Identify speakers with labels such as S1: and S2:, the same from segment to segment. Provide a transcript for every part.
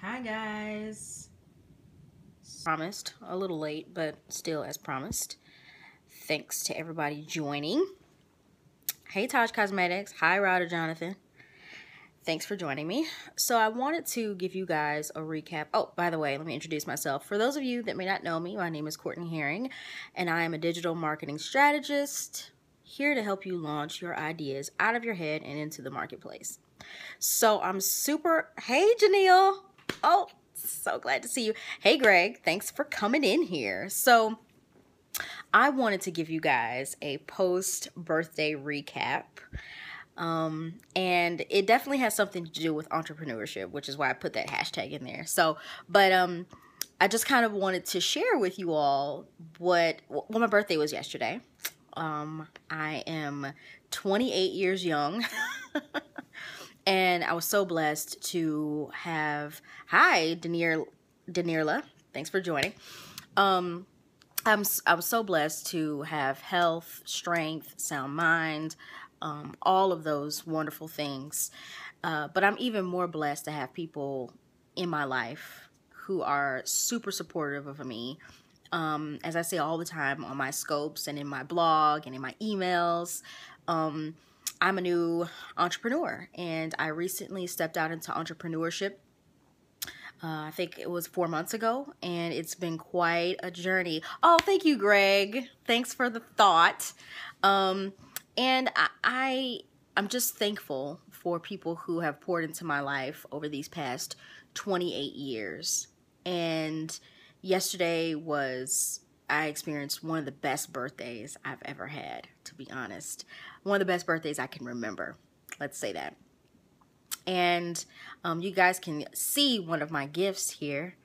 S1: Hi guys. Promised, a little late, but still as promised. Thanks to everybody joining. Hey Taj Cosmetics. Hi Ryder Jonathan. Thanks for joining me. So I wanted to give you guys a recap. Oh, by the way, let me introduce myself. For those of you that may not know me, my name is Courtney Herring, and I am a digital marketing strategist here to help you launch your ideas out of your head and into the marketplace. So I'm super, hey Janelle. Oh, so glad to see you. Hey Greg, thanks for coming in here. So I wanted to give you guys a post-birthday recap. And it definitely has something to do with entrepreneurship, which is why I put that hashtag in there. But I just kind of wanted to share with you all well, my birthday was yesterday. I am 28 years young. And I was so blessed to have, hi, Denirla, thanks for joining. I was so blessed to have health, strength, sound mind, all of those wonderful things. But I'm even more blessed to have people in my life who are super supportive of me. As I say all the time on my scopes and in my blog and in my emails, I'm a new entrepreneur, and I recently stepped out into entrepreneurship. I think it was 4 months ago, and it's been quite a journey. Oh, thank you, Greg. Thanks for the thought. And I'm just thankful for people who have poured into my life over these past 28 years. And yesterday I experienced one of the best birthdays I've ever had, to be honest. One of the best birthdays I can remember. Let's say that. And you guys can see one of my gifts here,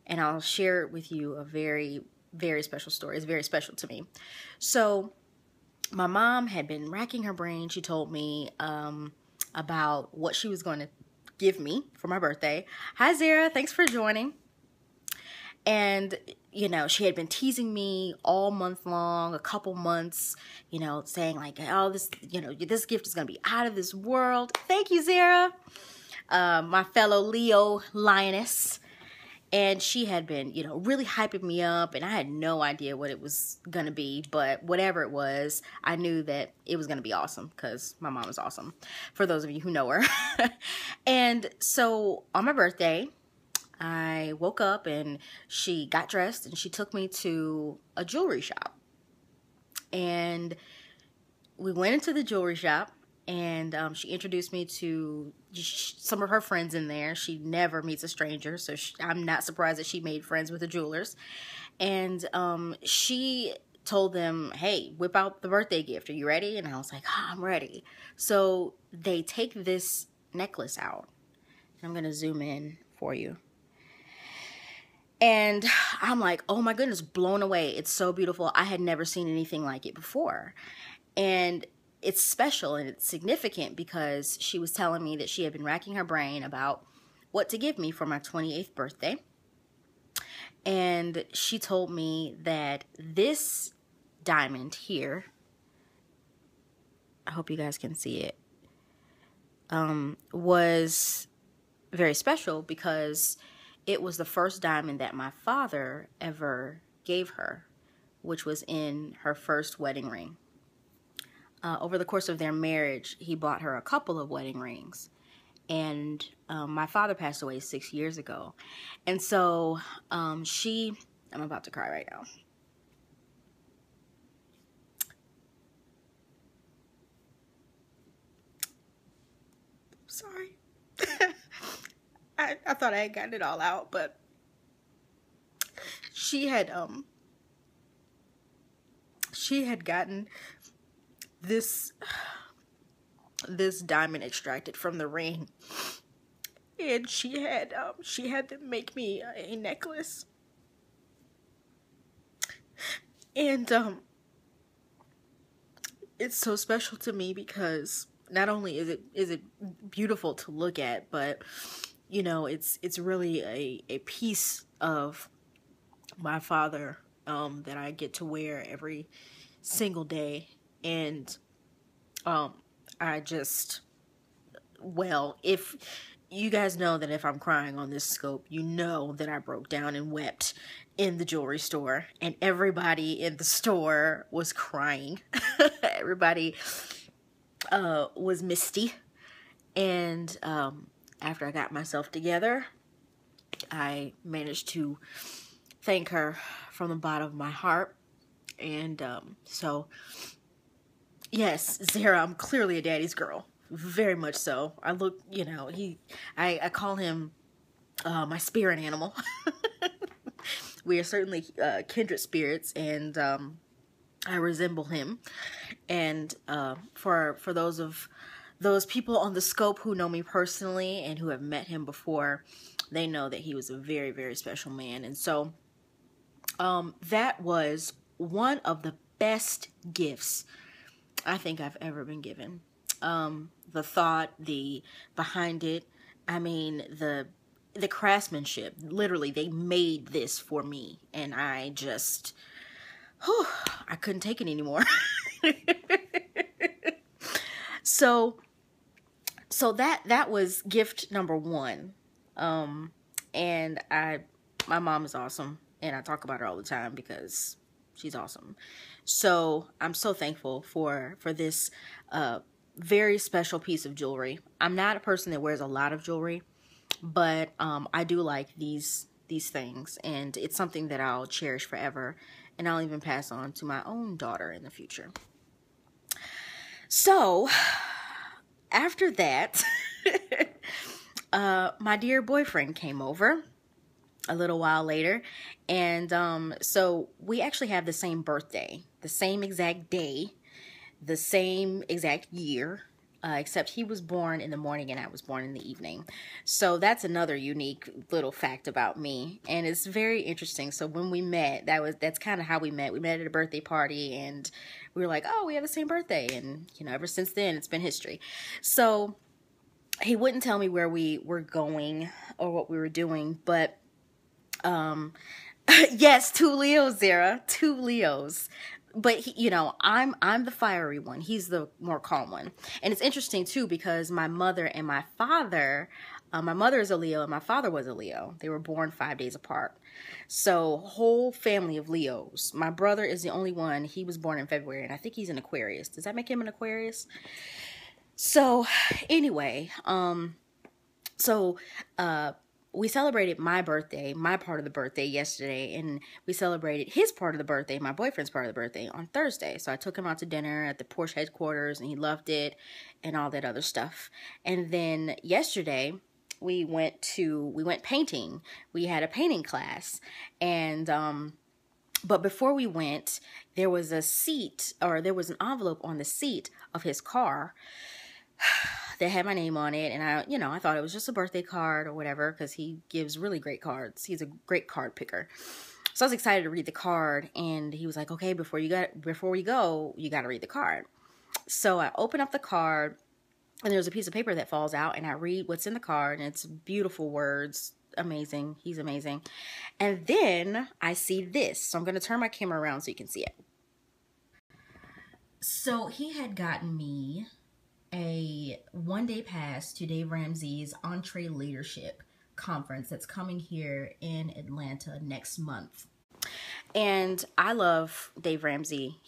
S1: and I'll share with you a very, very special story. It's very special to me. So my mom had been racking her brain. She told me about what she was going to give me for my birthday. Hi, Zara. Thanks for joining. And, you know, she had been teasing me all month long, a couple months, you know, saying like, oh, this gift is going to be out of this world. Thank you, Zara. My fellow Leo lioness. And she had been, you know, really hyping me up, and I had no idea what it was going to be, but whatever it was, I knew that it was going to be awesome because my mom is awesome, for those of you who know her. And so on my birthday, I woke up and she got dressed and she took me to a jewelry shop. And we went into the jewelry shop, and she introduced me to some of her friends in there. She never meets a stranger, so I'm not surprised that she made friends with the jewelers. And she told them, hey, whip out the birthday gift. Are you ready? And I was like, oh, I'm ready. So they take this necklace out. I'm going to zoom in for you. And I'm like, oh my goodness, blown away. It's so beautiful. I had never seen anything like it before. And it's special and it's significant because she was telling me that she had been racking her brain about what to give me for my 28th birthday. And she told me that this diamond here, I hope you guys can see it, was very special because it was the first diamond that my father ever gave her, which was in her first wedding ring. Over the course of their marriage, he bought her a couple of wedding rings. And my father passed away 6 years ago. And so I'm about to cry right now. Sorry. I thought I had gotten it all out, but she had gotten this diamond extracted from the ring, and she had them make me a necklace. And it's so special to me because not only is it beautiful to look at, but you know, it's really a piece of my father that I get to wear every single day. And I just, well, if you guys know that if I'm crying on this scope, you know that I broke down and wept in the jewelry store, and everybody in the store was crying. Everybody was misty. And after I got myself together, I managed to thank her from the bottom of my heart. And so, yes, Zara, I'm clearly a daddy's girl. Very much so. I look, you know, I call him my spirit animal. We are certainly kindred spirits, and I resemble him. And for those people on the scope who know me personally and who have met him before, they know that he was a very, very special man. And so that was one of the best gifts I think I've ever been given. The thought, the behind it, I mean, the craftsmanship. Literally, they made this for me, and I just, I couldn't take it anymore. So that was gift number one. And my mom is awesome, and I talk about her all the time because she's awesome. So I'm so thankful for this very special piece of jewelry. I'm not a person that wears a lot of jewelry, but I do like these things, and it's something that I'll cherish forever, and I'll even pass on to my own daughter in the future. So after that, my dear boyfriend came over a little while later, and so we actually have the same birthday, the same exact day, the same exact year, except he was born in the morning and I was born in the evening. So that's another unique little fact about me, and it's very interesting. So when we met, that's kind of how we met. We met at a birthday party, and we were like, oh, we have the same birthday, and you know, ever since then it's been history. So he wouldn't tell me where we were going or what we were doing, but yes, 2 Leos, Zara, 2 Leos. But he, you know, I'm the fiery one. He's the more calm one. And it's interesting too, because my mother and my father, my mother is a Leo and my father was a Leo. They were born 5 days apart. So whole family of Leos. My brother is the only one. He was born in February, and I think he's an Aquarius. Does that make him an Aquarius? So anyway, we celebrated my birthday, my part of the birthday yesterday, and we celebrated his part of the birthday, my boyfriend's part of the birthday, on Thursday. So I took him out to dinner at the Porsche headquarters, and he loved it, and all that other stuff. And then yesterday, we went painting. We had a painting class, and but before we went, there was an envelope on the seat of his car that had my name on it, and I thought it was just a birthday card or whatever, because he gives really great cards. He's a great card picker. So I was excited to read the card, and he was like, okay, before we go, you got to read the card. So I open up the card, and there's a piece of paper that falls out, and I read what's in the card, and it's beautiful words. Amazing. He's amazing. And then I see this. So I'm going to turn my camera around so you can see it. So he had gotten me a one-day pass to Dave Ramsey's EntreLeadership Conference that's coming here in Atlanta next month. And I love Dave Ramsey.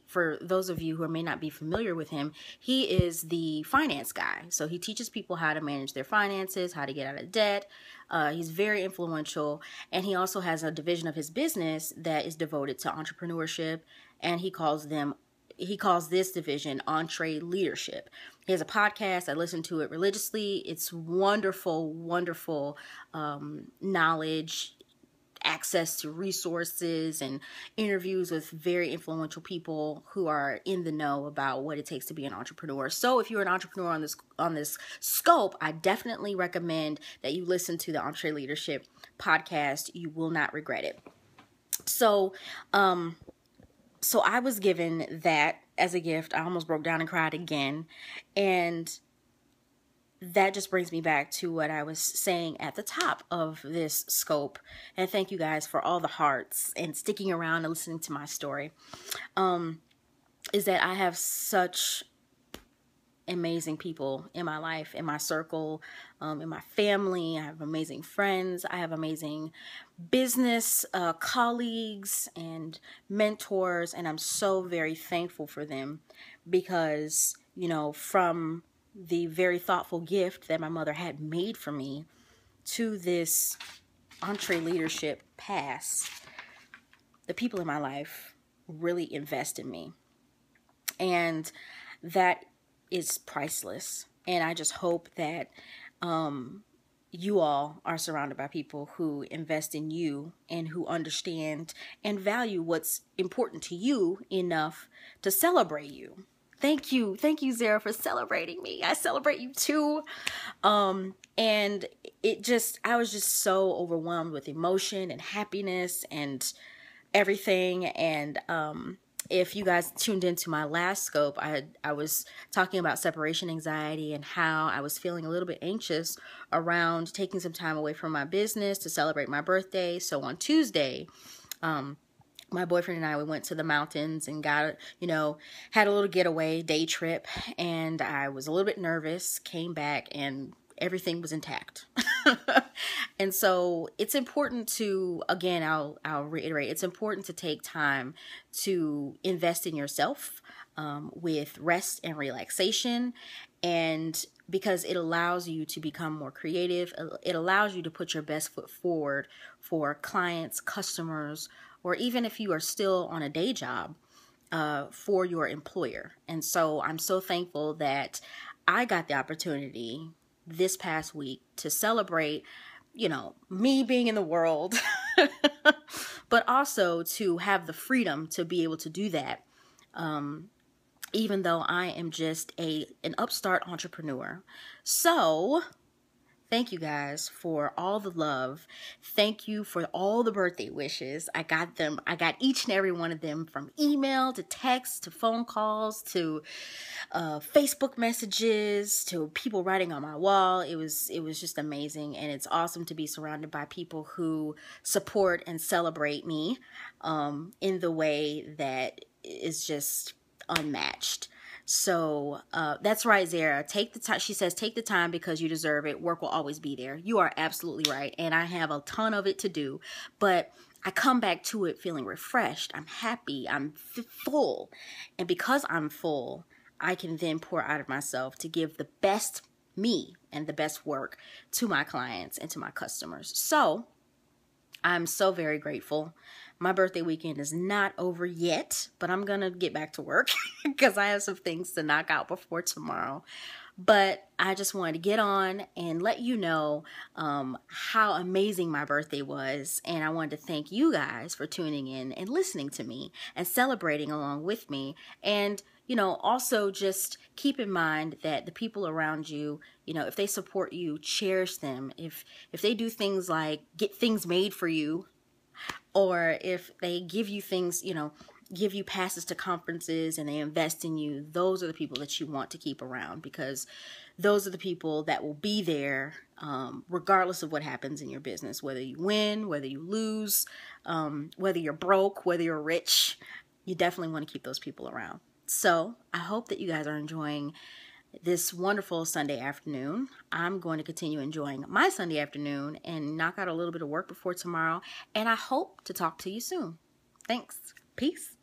S1: For those of you who may not be familiar with him, he is the finance guy. So he teaches people how to manage their finances, how to get out of debt. He's very influential, and he also has a division of his business that is devoted to entrepreneurship, and he calls this division EntreLeadership. He has a podcast. I listen to it religiously. It's wonderful, wonderful knowledge, access to resources, and interviews with very influential people who are in the know about what it takes to be an entrepreneur. So if you're an entrepreneur on this scope, I definitely recommend that you listen to the EntreLeadership podcast. You will not regret it. So I was given that as a gift. I almost broke down and cried again. And that just brings me back to what I was saying at the top of this scope. And thank you guys for all the hearts and sticking around and listening to my story. Is that I have such amazing people in my life, in my circle, in my family. I have amazing friends. I have amazing business colleagues and mentors, and I'm so very thankful for them because, you know, from the very thoughtful gift that my mother had made for me to this EntreLeadership pass, the people in my life really invest in me. And that is priceless. And I just hope that you all are surrounded by people who invest in you and who understand and value what's important to you enough to celebrate you. Thank you, Zara, for celebrating me. I celebrate you too. And I was just so overwhelmed with emotion and happiness and everything. And if you guys tuned into my last scope, I was talking about separation anxiety and how I was feeling a little bit anxious around taking some time away from my business to celebrate my birthday. So on Tuesday, my boyfriend and I, we went to the mountains and got, you know, had a little getaway day trip, and I was a little bit nervous, came back, and everything was intact. And so it's important to, again, I'll reiterate, it's important to take time to invest in yourself with rest and relaxation, and because it allows you to become more creative. It allows you to put your best foot forward for clients, customers, or even if you are still on a day job, for your employer. And so I'm so thankful that I got the opportunity this past week to celebrate, you know, me being in the world, but also to have the freedom to be able to do that. Even though I am just an upstart entrepreneur. So thank you guys for all the love. Thank you for all the birthday wishes. I got them. I got each and every one of them, from email to text to phone calls to Facebook messages to people writing on my wall. It was just amazing, and it's awesome to be surrounded by people who support and celebrate me in the way that is just unmatched. So that's right, Zara. Take the time. She says, take the time because you deserve it. Work will always be there. You are absolutely right. And I have a ton of it to do, but I come back to it feeling refreshed. I'm happy. I'm full. And because I'm full, I can then pour out of myself to give the best me and the best work to my clients and to my customers. So I'm so very grateful. My birthday weekend is not over yet, but I'm going to get back to work because I have some things to knock out before tomorrow. But I just wanted to get on and let you know how amazing my birthday was. And I wanted to thank you guys for tuning in and listening to me and celebrating along with me. And, you know, also just keep in mind that the people around you, you know, if they support you, cherish them. If they do things like get things made for you, or if they give you things, you know, give you passes to conferences and they invest in you, those are the people that you want to keep around, because those are the people that will be there regardless of what happens in your business, whether you win, whether you lose, whether you're broke, whether you're rich. You definitely want to keep those people around. So I hope that you guys are enjoying this wonderful Sunday afternoon. I'm going to continue enjoying my Sunday afternoon and knock out a little bit of work before tomorrow. And I hope to talk to you soon. Thanks. Peace.